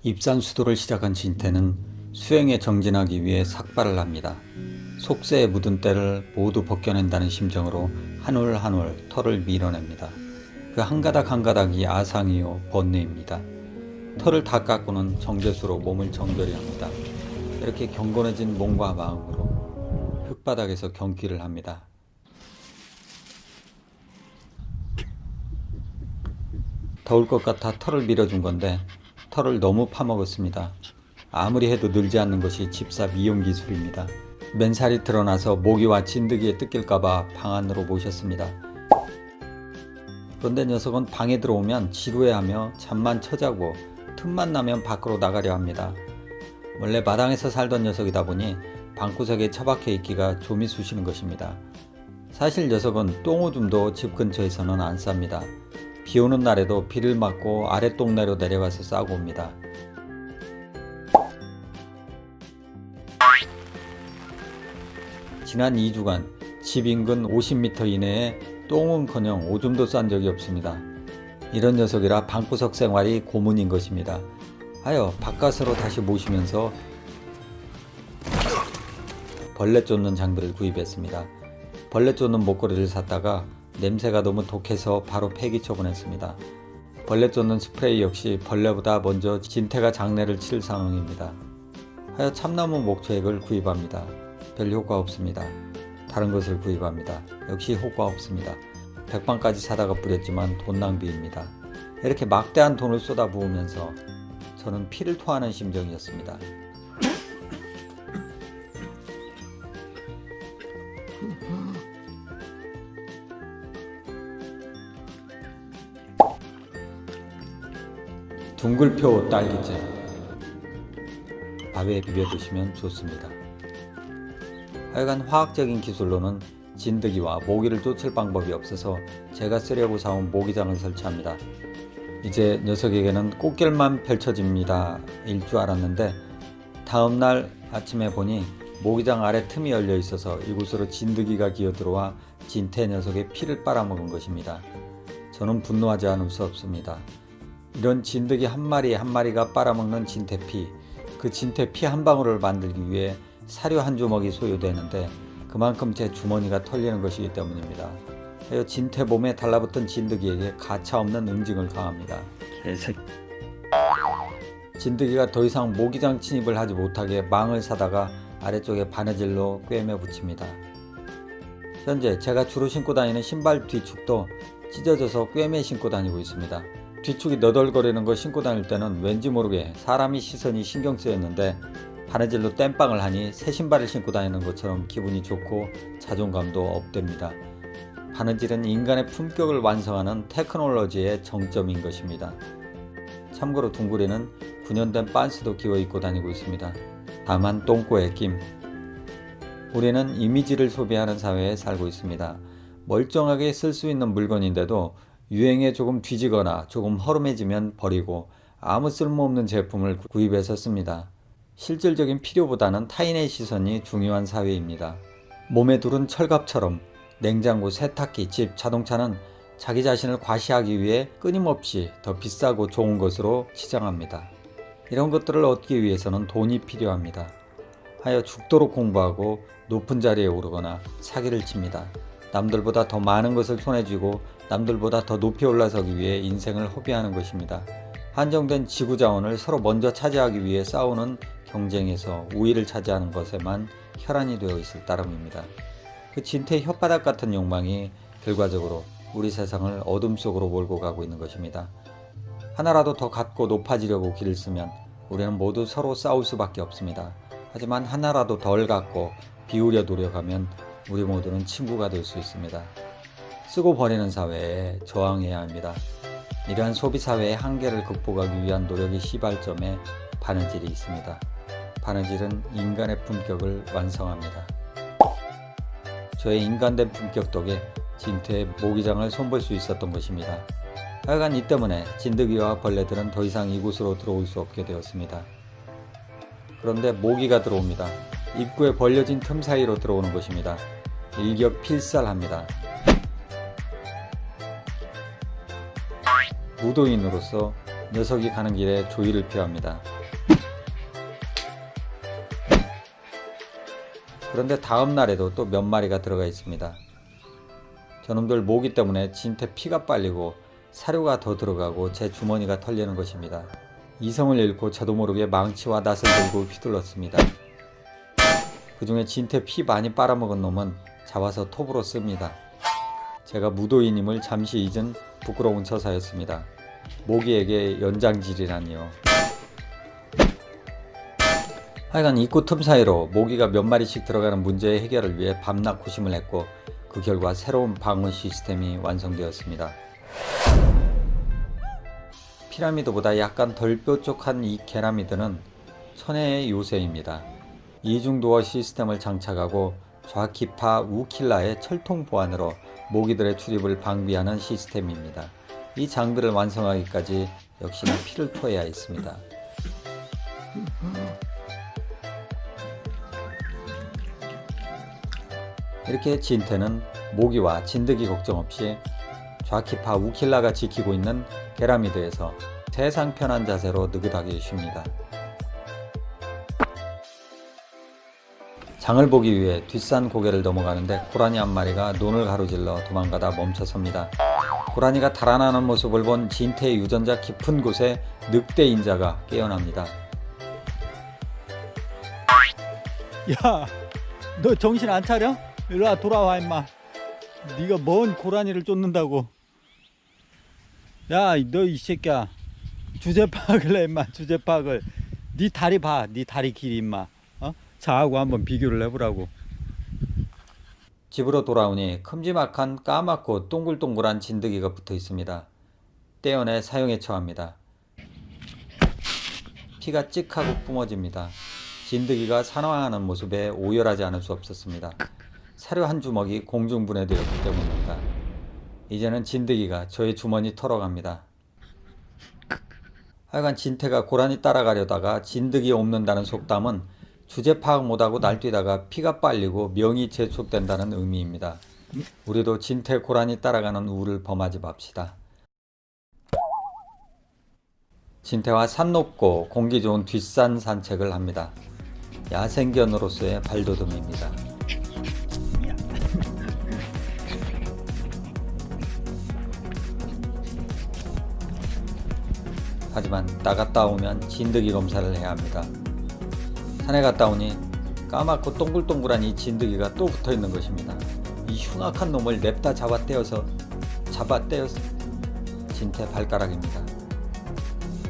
입산수도를 시작한 진태는 수행에 정진하기 위해 삭발을 합니다. 속세에 묻은 때를 모두 벗겨낸다는 심정으로 한 올 한 올 털을 밀어냅니다. 그 한 가닥 한 가닥이 아상이요 번뇌입니다. 털을 다 깎고는 정제수로 몸을 정결히 합니다. 이렇게 경건해진 몸과 마음으로 흙바닥에서 경기를 합니다. 더울 것 같아 털을 밀어준 건데 털을 너무 파먹었습니다. 아무리 해도 늘지 않는 것이 집사 미용 기술입니다. 맨살이 드러나서 모기와 진드기에 뜯길까봐 방 안으로 모셨습니다. 그런데 녀석은 방에 들어오면 지루해하며 잠만 쳐자고 틈만 나면 밖으로 나가려 합니다. 원래 마당에서 살던 녀석이다 보니 방구석에 처박혀 있기가 좀이 쑤시는 것입니다. 사실 녀석은 똥오줌도 집 근처에서는 안 쌉니다. 비 오는 날에도 비를 맞고 아랫동네로 내려가서 싸고 옵니다. 지난 2주간 집 인근 50m 이내에 똥은커녕 오줌도 싼 적이 없습니다. 이런 녀석이라 방구석 생활이 고문인 것입니다. 하여 바깥으로 다시 모시면서 벌레 쫓는 장비를 구입했습니다. 벌레 쫓는 목걸이를 샀다가 냄새가 너무 독해서 바로 폐기 처분했습니다. 벌레 쫓는 스프레이 역시 벌레보다 먼저 진태가 장내를 칠 상황입니다. 하여 참나무 목초액을 구입합니다. 별 효과 없습니다. 다른 것을 구입합니다. 역시 효과 없습니다. 백방까지 사다가 뿌렸지만 돈 낭비입니다. 이렇게 막대한 돈을 쏟아부으면서 저는 피를 토하는 심정이었습니다. 둥글표 딸기잼 밥에 비벼 드시면 좋습니다. 하여간 화학적인 기술로는 진드기와 모기를 쫓을 방법이 없어서 제가 쓰려고 사온 모기장을 설치합니다. 이제 녀석에게는 꽃길만 펼쳐집니다 일 줄 알았는데 다음날 아침에 보니 모기장 아래 틈이 열려 있어서 이곳으로 진드기가 기어들어와 진태 녀석의 피를 빨아먹은 것입니다. 저는 분노하지 않을 수 없습니다. 이런 진드기 한 마리 한 마리가 빨아먹는 진태피, 그 진태피 한 방울을 만들기 위해 사료 한 주먹이 소요되는데 그만큼 제 주머니가 털리는 것이기 때문입니다. 진태 몸에 달라붙은 진드기에게 가차없는 응징을 가합니다. 개새끼. 진드기가 더 이상 모기장 침입을 하지 못하게 망을 사다가 아래쪽에 바느질로 꿰매 붙입니다. 현재 제가 주로 신고 다니는 신발 뒤축도 찢어져서 꿰매 신고 다니고 있습니다. 뒤축이 너덜거리는 거 신고 다닐 때는 왠지 모르게 사람이 시선이 신경 쓰였는데 바느질로 땜빵을 하니 새 신발을 신고 다니는 것처럼 기분이 좋고 자존감도 업됩니다. 바느질은 인간의 품격을 완성하는 테크놀로지의 정점인 것입니다. 참고로 둥구리는 9년 된 빤스도 끼워 입고 다니고 있습니다. 다만 똥꼬에 낌. 우리는 이미지를 소비하는 사회에 살고 있습니다. 멀쩡하게 쓸 수 있는 물건인데도 유행에 조금 뒤지거나 조금 허름해지면 버리고 아무 쓸모없는 제품을 구입해서 씁니다. 실질적인 필요보다는 타인의 시선이 중요한 사회입니다. 몸에 두른 철갑처럼 냉장고, 세탁기, 집, 자동차는 자기 자신을 과시하기 위해 끊임없이 더 비싸고 좋은 것으로 치장합니다. 이런 것들을 얻기 위해서는 돈이 필요합니다. 하여 죽도록 공부하고 높은 자리에 오르거나 사기를 칩니다. 남들보다 더 많은 것을 손에 쥐고 남들보다 더 높이 올라서기 위해 인생을 허비하는 것입니다. 한정된 지구 자원을 서로 먼저 차지하기 위해 싸우는 경쟁에서 우위를 차지하는 것에만 혈안이 되어 있을 따름입니다. 그 진태의 혓바닥 같은 욕망이 결과적으로 우리 세상을 어둠 속으로 몰고 가고 있는 것입니다. 하나라도 더 갖고 높아지려고 길을 쓰면 우리는 모두 서로 싸울 수밖에 없습니다. 하지만 하나라도 덜 갖고 비우려 노력하면 우리 모두는 친구가 될 수 있습니다. 쓰고 버리는 사회에 저항해야 합니다. 이러한 소비사회의 한계를 극복하기 위한 노력의 시발점에 바느질이 있습니다. 바느질은 인간의 품격을 완성합니다. 저의 인간된 품격 덕에 진태의 모기장을 손볼 수 있었던 것입니다. 하여간 이 때문에 진드기와 벌레들은 더 이상 이곳으로 들어올 수 없게 되었습니다. 그런데 모기가 들어옵니다. 입구에 벌려진 틈 사이로 들어오는 것입니다. 일격필살합니다. 무도인으로서 녀석이 가는 길에 조이를 표합니다. 그런데 다음 날에도 또 몇 마리가 들어가 있습니다. 저놈들 모기 때문에 진태 피가 빨리고 사료가 더 들어가고 제 주머니가 털리는 것입니다. 이성을 잃고 저도 모르게 망치와 낫을 들고 휘둘렀습니다. 그 중에 진태 피 많이 빨아먹은 놈은 잡아서 톱으로 씁니다. 제가 무도인임을 잠시 잊은 부끄러운 처사였습니다. 모기에게 연장질이라니요. 하여간 입구 틈 사이로 모기가 몇 마리씩 들어가는 문제의 해결을 위해 밤낮 고심을 했고 그 결과 새로운 방어 시스템이 완성되었습니다. 피라미드보다 약간 덜 뾰족한 이 게라미드는 천혜의 요새입니다. 이중도어 시스템을 장착하고 좌키파 우킬라의 철통 보안으로 모기들의 출입을 방비하는 시스템입니다. 이 장비를 완성하기까지 역시나 피를 토해야 했습니다. 이렇게 진태는 모기와 진드기 걱정 없이 좌키파 우킬라가 지키고 있는 게라미드에서 세상 편한 자세로 느긋하게 쉽니다. 장을 보기 위해 뒷산 고개를 넘어가는데 고라니 한 마리가 논을 가로질러 도망가다 멈춰섭니다. 고라니가 달아나는 모습을 본 진태의 유전자 깊은 곳에 늑대 인자가 깨어납니다. 야, 너 정신 안 차려? 일로와 돌아와 임마. 네가 뭔 고라니를 쫓는다고. 야, 너 이 새끼야. 주제 파악을 해 임마. 주제 파악을. 네 다리 봐. 네 다리 길이 임마. 자하고 한번 비교를 해보라고. 집으로 돌아오니 큼지막한 까맣고 동글동글한 진드기가 붙어 있습니다. 떼어내 사용에 처합니다. 피가 찍하고 뿜어집니다. 진드기가 산화하는 모습에 오열하지 않을 수 없었습니다. 사료 한 주먹이 공중분해되었기 때문입니다. 이제는 진드기가 저의 주머니 털어갑니다. 하여간 진태가 고라니 따라가려다가 진드기 옮는다는 속담은 주제 파악 못하고 날뛰다가 피가 빨리고 명이 재촉된다는 의미입니다. 우리도 진태 고라니 따라가는 우를 범하지 맙시다. 진태와 산 높고 공기 좋은 뒷산 산책을 합니다. 야생견으로서의 발돋움입니다. 하지만 나갔다 오면 진드기 검사를 해야 합니다. 산에 갔다 오니 까맣고 동글동글한 이 진드기가 또 붙어있는 것입니다. 이 흉악한 놈을 냅다 잡아떼어서 진태 발가락입니다.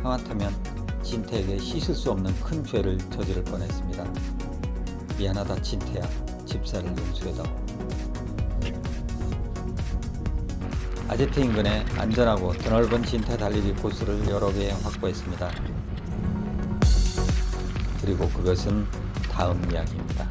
하마터면 진태에게 씻을 수 없는 큰 죄를 저지를 뻔했습니다. 미안하다 진태야. 집사를 용서해다오. 아제트 인근에 안전하고 드넓은 진태 달리기 코스를 여러 개 확보했습니다. 그리고 그것은 다음 이야기입니다.